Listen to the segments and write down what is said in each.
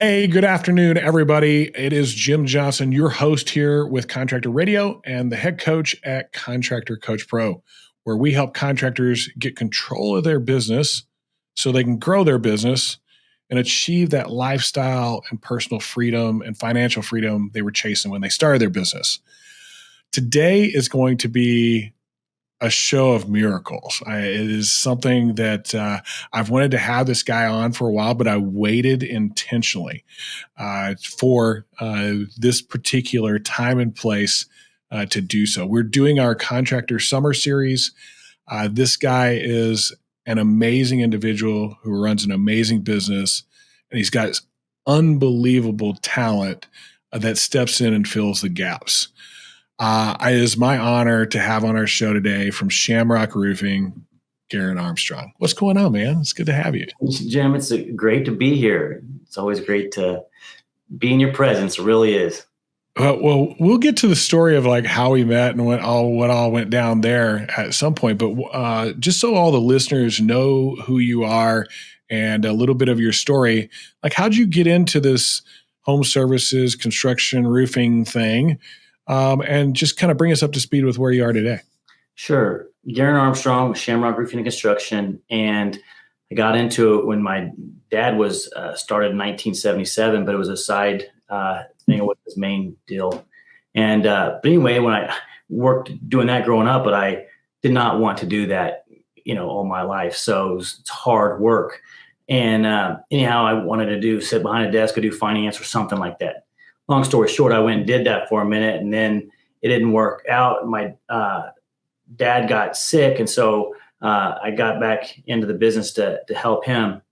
Hey, good afternoon, everybody. It is Jim Johnson, your host here with Contractor Radio and the head coach at Contractor Coach Pro, where we help contractors get control of their business so they can grow their business and achieve that lifestyle and personal freedom and financial freedom they were chasing when they started their business. Today is going to be a show of miracles. It is something that I've wanted to have this guy on for a while, but I waited intentionally for this particular time and place to do so. We're doing our Contractor Summer Series. This guy is an amazing individual who runs an amazing business, and he's got unbelievable talent that steps in and fills the gaps. It is my honor to have on our show today from Shamrock Roofing, Garen Armstrong. What's going on, man? It's good to have you. Jim, it's great to be here. It's always great to be in your presence. It really is. Well, we'll get to the story of like how we met and what all went down there at some point. But just so all the listeners know who you are and a little bit of your story, like how'd you get into this home services, construction, roofing thing? And just kind of bring us up to speed with where you are today. Sure. Garen Armstrong, Shamrock Roofing and Construction. And I got into it when my dad was started in 1977, but it was a side thing with his main deal. And but anyway, when I worked doing that growing up, but I did not want to do that, all my life. So it's hard work. And anyhow, I wanted to sit behind a desk or do finance or something like that. Long story short, I went and did that for a minute, and then it didn't work out. My dad got sick, and so I got back into the business to help him.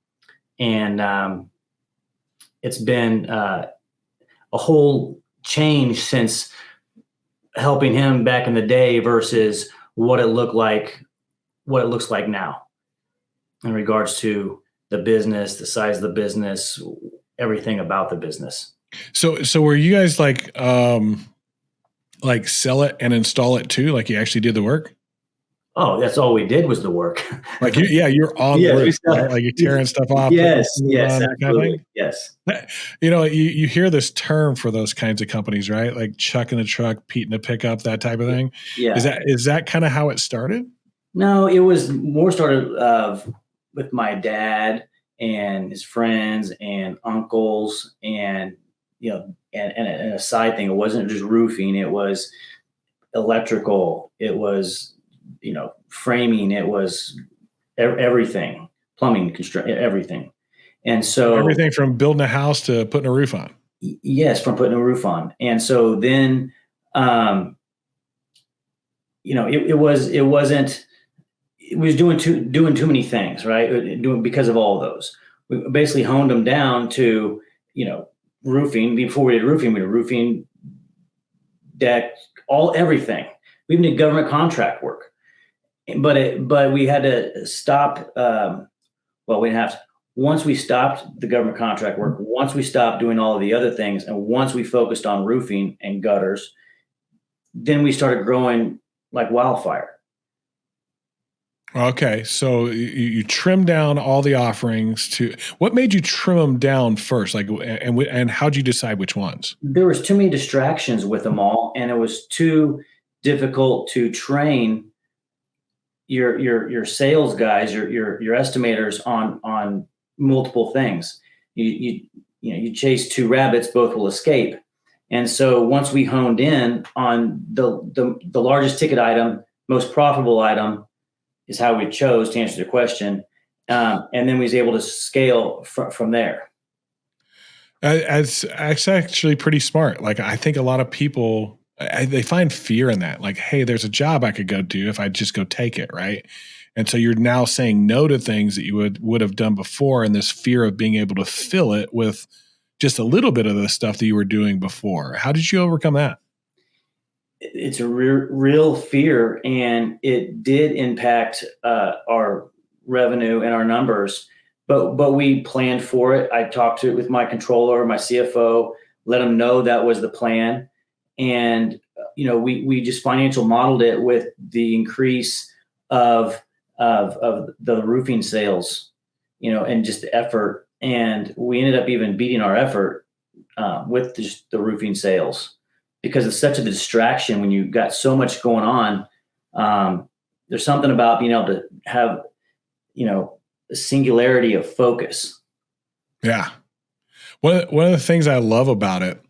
And it's been a whole change since helping him back in the day versus what it looks like now in regards to the business, the size of the business, everything about the business. So were you guys like sell it and install it too? Like you actually did the work? Oh, that's all we did was the work. You're on the roof, right? Like you're tearing stuff off. Yes, absolutely. Kind of yes. You hear this term for those kinds of companies, right? Like Chuck in the truck, Pete in the pickup, that type of thing. Yeah. Is that kind of how it started? No, it was more started with my dad and his friends and uncles and and a side thing. It wasn't just roofing. It was electrical. It was, framing. It was everything, plumbing, construction, everything. And so everything from building a house to putting a roof on. Yes, from putting a roof on. And so then, it was doing too many things, right? Because of all of those. We basically honed them down to, roofing. Before we did roofing, deck, everything. We even did government contract work, but we had to stop. We didn't have to. Once we stopped the government contract work, once we stopped doing all of the other things, and once we focused on roofing and gutters, then we started growing like wildfire. Okay, so you trim down all the offerings to what made you trim them down first? Like, and how'd you decide which ones? There was too many distractions with them all, and it was too difficult to train your sales guys, your estimators on multiple things. You chase two rabbits, both will escape. And so once we honed in on the largest ticket item, most profitable item, is how we chose to answer the question. And then we was able to scale from there. It's actually pretty smart. Like, I think a lot of people, they find fear in that. Like, hey, there's a job I could go do if I just go take it, right? And so you're now saying no to things that you would have done before, and this fear of being able to fill it with just a little bit of the stuff that you were doing before. How did you overcome that? It's a real fear, and it did impact our revenue and our numbers, but we planned for it. I talked to it with my controller, my CFO, let them know that was the plan. And, we just financial modeled it with the increase of the roofing sales, and just the effort And we ended up even beating our effort with just the roofing sales because it's such a distraction when you've got so much going on. There's something about being able to have, a singularity of focus. Yeah. One of the things I love about it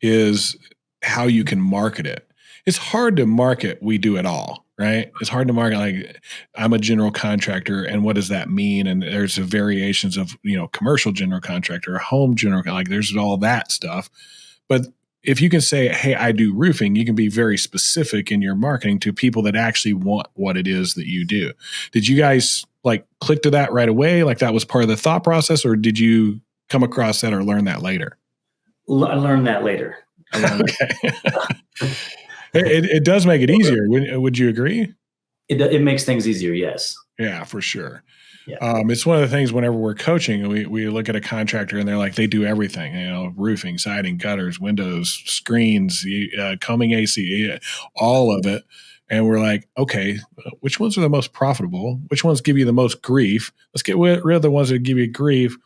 is how you can market it. It's hard to market we do it all, right? It's hard to market like I'm a general contractor and what does that mean? And there's the variations of, commercial general contractor, home general, like there's all that stuff. But if you can say, hey, I do roofing, you can be very specific in your marketing to people that actually want what it is that you do. Did you guys like click to that right away? Like that was part of the thought process, or did you come across that or learn that later? I learned that later. Okay. It does make it easier. Would you agree? It makes things easier. Yes. Yeah, for sure. Yeah. It's one of the things whenever we're coaching, we look at a contractor and they're like, they do everything, roofing, siding, gutters, windows, screens, combing AC, all of it. And we're like, okay, which ones are the most profitable? Which ones give you the most grief? Let's get rid of the ones that give you grief.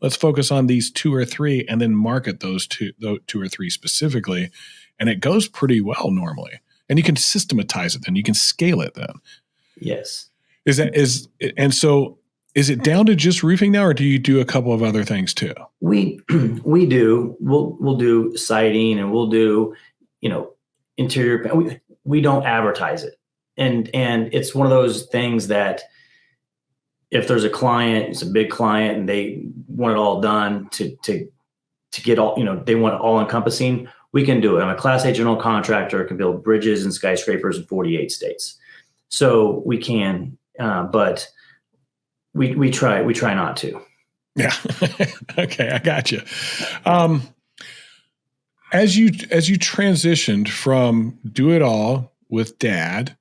Let's focus on these 2 or 3 and then market those two or three specifically. And it goes pretty well normally. And you can systematize it then. You can scale it then. Yes. Is it down to just roofing now, or do you do a couple of other things too? We do. We'll do siding and we'll do, interior. We don't advertise it, and it's one of those things that if there's a client, it's a big client, and they want it all done to get all, they want it all encompassing. We can do it. I'm a Class A general contractor. Can build bridges and skyscrapers in 48 states, so we can. But we try not to. Yeah. Okay, I got you. As you transitioned from do it all with dad,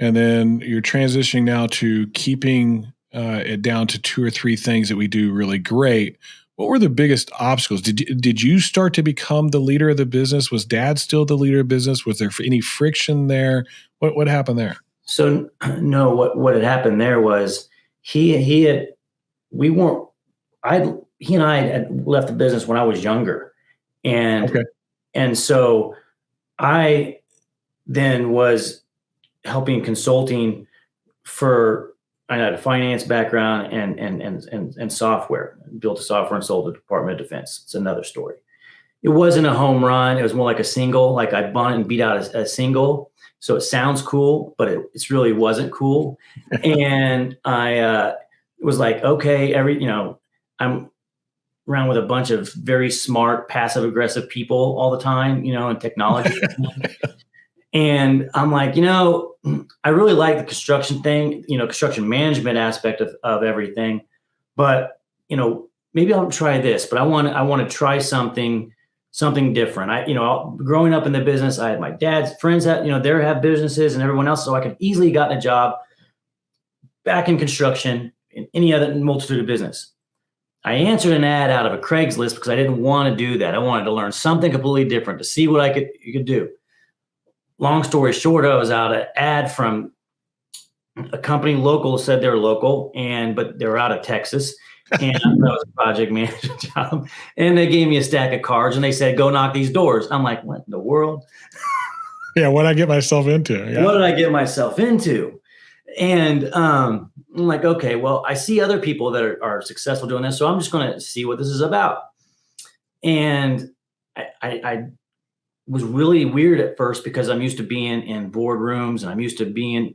and then you're transitioning now to keeping it down to 2 or 3 things that we do really great. What were the biggest obstacles? Did you start to become the leader of the business? Was dad still the leader of business? Was there any friction there? What happened there? So no, what had happened there was he and I had left the business when I was younger. And so I then was helping consulting I had a finance background and software, built a software and sold the Department of Defense. It's another story. It wasn't a home run. It was more like a single, like I bought and beat out a single. So it sounds cool, but it really wasn't cool. And I was like, okay, I'm around with a bunch of very smart, passive aggressive people all the time, in technology. And I'm like, I really like the construction thing, construction management aspect of everything, but, maybe I'll try this, but I want to try something different. Growing up in the business, I had my dad's friends that, they have businesses and everyone else. So I could easily gotten a job back in construction in any other multitude of business. I answered an ad out of a Craigslist because I didn't want to do that. I wanted to learn something completely different to see what you could do. Long story short, I was out an ad from a company local, said they're local, but they were out of Texas. And that was a project manager job. And they gave me a stack of cards and they said, go knock these doors. I'm like, what in the world? Yeah, what did I get myself into? Yeah. What did I get myself into? And I'm like, okay, well, I see other people that are successful doing this, so I'm just going to see what this is about. And I was really weird at first because I'm used to being in boardrooms and I'm used to being,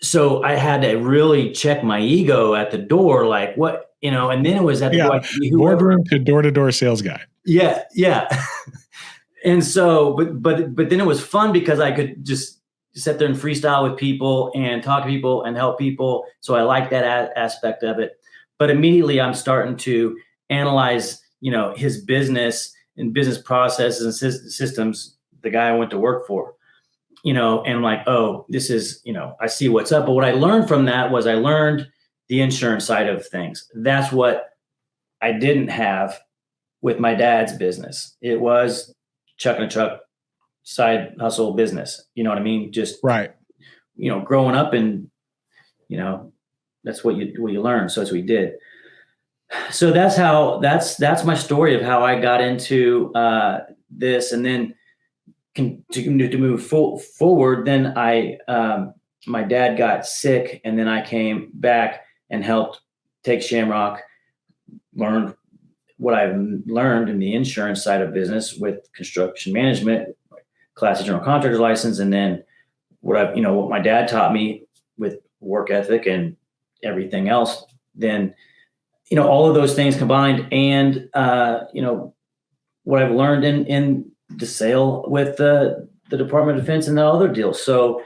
so I had to really check my ego at the door, like what, and then it was at the door, boardroom to door sales guy. Yeah. And so, but then it was fun because I could just sit there and freestyle with people and talk to people and help people. So I like that aspect of it. But immediately I'm starting to analyze, his business and business processes and systems, the guy I went to work for, and I'm like, oh, this is, I see what's up. But what I learned from that was I learned the insurance side of things. That's what I didn't have with my dad's business. It was chuck and a truck side hustle business. You know what I mean? Just right. Growing up and, that's what you learn. So that's what we did. So that's my story of how I got into this, and then to move forward. Then my dad got sick, and then I came back and helped take Shamrock, learned what I've learned in the insurance side of business with construction management, class of general contractor's license, and then what my dad taught me with work ethic and everything else. Then, all of those things combined, and what I've learned in the sale with the Department of Defense and the other deals. So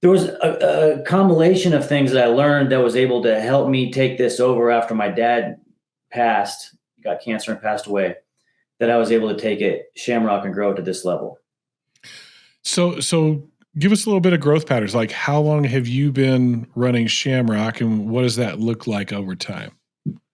there was a combination of things that I learned that was able to help me take this over after my dad got cancer and passed away, that I was able to take it Shamrock and grow it to this level. So give us a little bit of growth patterns. Like, how long have you been running Shamrock, and what does that look like over time?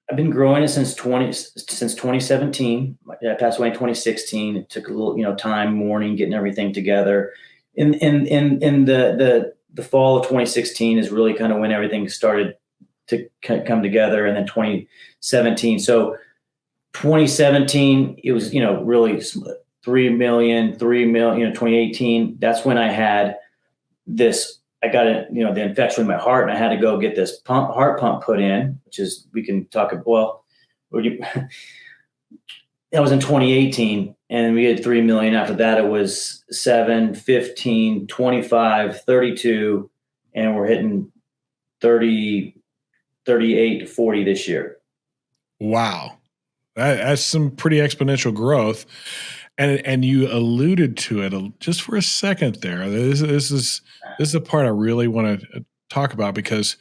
I've been growing it since 2017. My dad passed away in 2016. It took a little, time, mourning, getting everything together. In the fall of 2016 is really kind of when everything started to come together, and then 2017. So 2017, it was really 3 million. 2018. That's when I had this. I got the infection in my heart, and I had to go get this heart pump put in, which is, we can talk about, that was in 2018, and we had 3 million. After that, it was 7, 15, 25, 32, and we're hitting 30, 38 to 40 this year. Wow. That's some pretty exponential growth. And you alluded to it just for a second there. This is the part I really want to talk about, because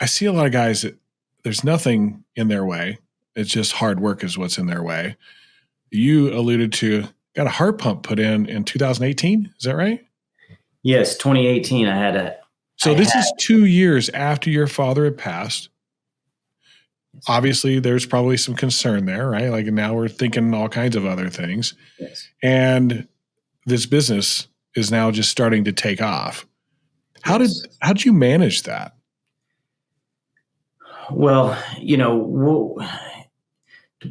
I see a lot of guys that there's nothing in their way. It's just hard work is what's in their way. You alluded to got a heart pump put in 2018. Is that right? Yes, 2018. I had a. So this is 2 years after your father had passed. Obviously, there's probably some concern there, right? Like, now we're thinking all kinds of other things. Yes. And this business is now just starting to take off. How did you manage that? Well,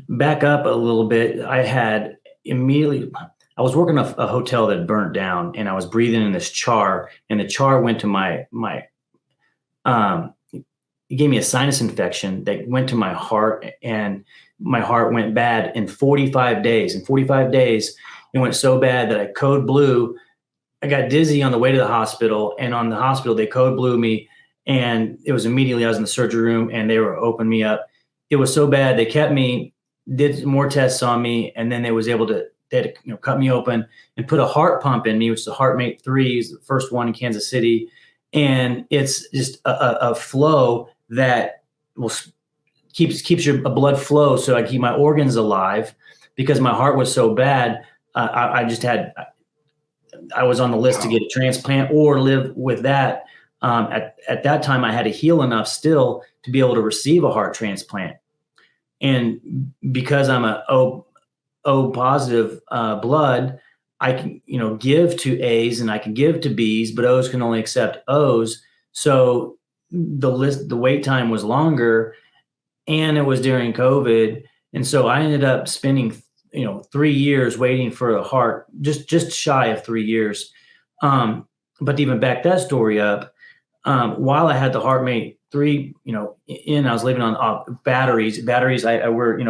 back up a little bit. I was working a hotel that burnt down, and I was breathing in this char, and the char went to my it gave me a sinus infection that went to my heart, and my heart went bad in 45 days. In 45 days, it went so bad that I code blue. I got dizzy on the way to the hospital, and on the hospital, they code blew me, and it was immediately, I was in the surgery room, and they were opening me up. It was so bad. They kept me, did more tests on me, and then they had to cut me open and put a heart pump in me, which is the HeartMate 3, is the first one in Kansas City. And it's just a flow that will keeps your blood flow, so I keep my organs alive, because my heart was so bad. I was on the list to get a transplant or live with that. At that time, I had to heal enough still to be able to receive a heart transplant. And because I'm a O positive blood, I can give to A's and I can give to B's, but O's can only accept O's. So the wait time was longer, and it was during COVID, and so I ended up spending 3 years waiting for a heart, just shy of 3 years. But to even back that story up, while I had the HeartMate 3, I was living on batteries. I wear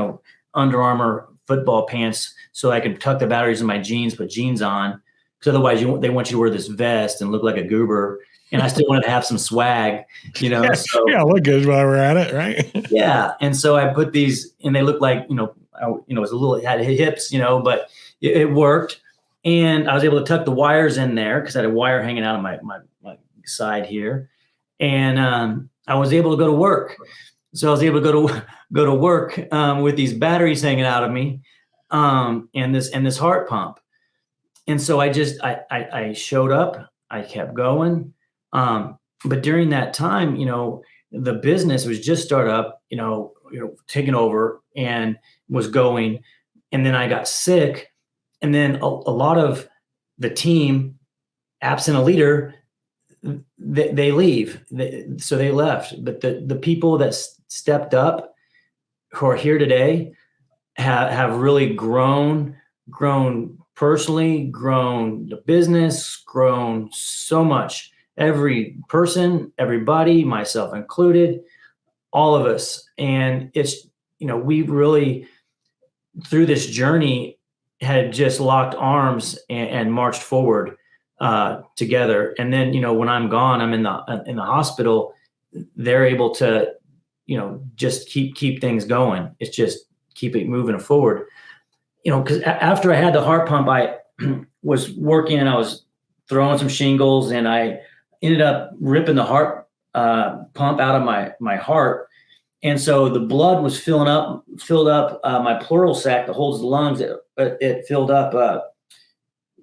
Under Armour football pants so I could tuck the batteries in my jeans, put jeans on, because otherwise they want you to wear this vest and look like a goober. And I still wanted to have some swag, So, yeah, look good while we're at it, right? Yeah, and so I put these, and they looked like, it was a little, it had hips, but it worked. And I was able to tuck the wires in there because I had a wire hanging out of my side here, and I was able to go to work. So I was able to go to work with these batteries hanging out of me, and this heart pump. And so I showed up. I kept going. But during that time, the business was just started up, taking over and was going. And then I got sick. And then a lot of the team, absent a leader, they leave. So they left. But the people that stepped up who are here today have really grown personally, grown the business, grown so much. Every person, everybody, myself included, all of us. And it's, we really, through this journey, had just locked arms and marched forward together. And then, when I'm gone, I'm in the hospital, they're able to, just keep things going. It's just keep it moving forward. Because after I had the heart pump, I was working and I was throwing some shingles, and I ended up ripping the heart pump out of my heart. And so the blood was filled up my pleural sac that holds the lungs. It filled up.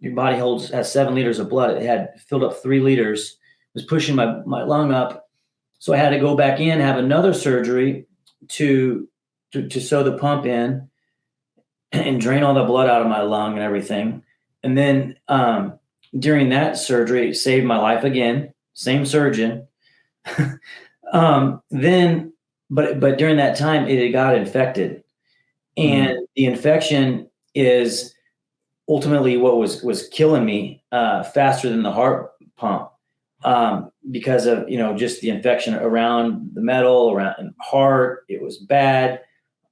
Your body has 7 liters of blood. It had filled up 3 liters. It was pushing my lung up. So I had to go back in, have another surgery to sew the pump in and drain all the blood out of my lung and everything. And then during that surgery, it saved my life again. Same surgeon. Then, but during that time, it got infected, and the infection is ultimately what was killing me faster than the heart pump, because of just the infection around the metal, around the heart. It was bad.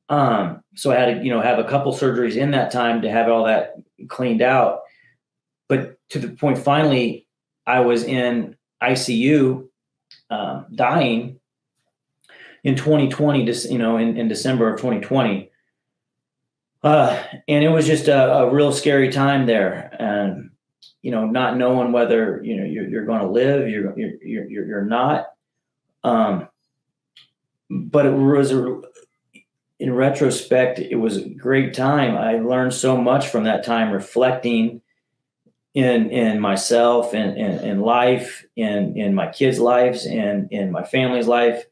So I had to have a couple surgeries in that time to have all that cleaned out. But to the point, finally, I was in ICU, dying in 2020, in December of 2020. And it was just a real scary time there. And, not knowing whether, you're going to live, you're not. But it was in retrospect, it was a great time. I learned so much from that time, reflecting in myself and in life, in my kids' lives, and in my family's life,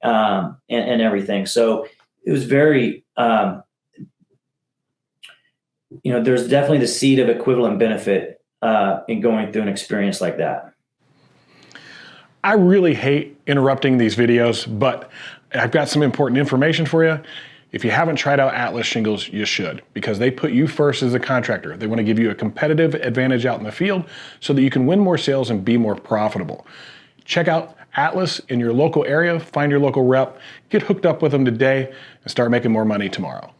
and everything. So it was very, there's definitely the seed of equivalent benefit in going through an experience like that. I really hate interrupting these videos, but I've got some important information for you. If you haven't tried out Atlas Shingles, you should, because they put you first as a contractor. They want to give you a competitive advantage out in the field so that you can win more sales and be more profitable. Check out Atlas in your local area, find your local rep, get hooked up with them today, and start making more money tomorrow.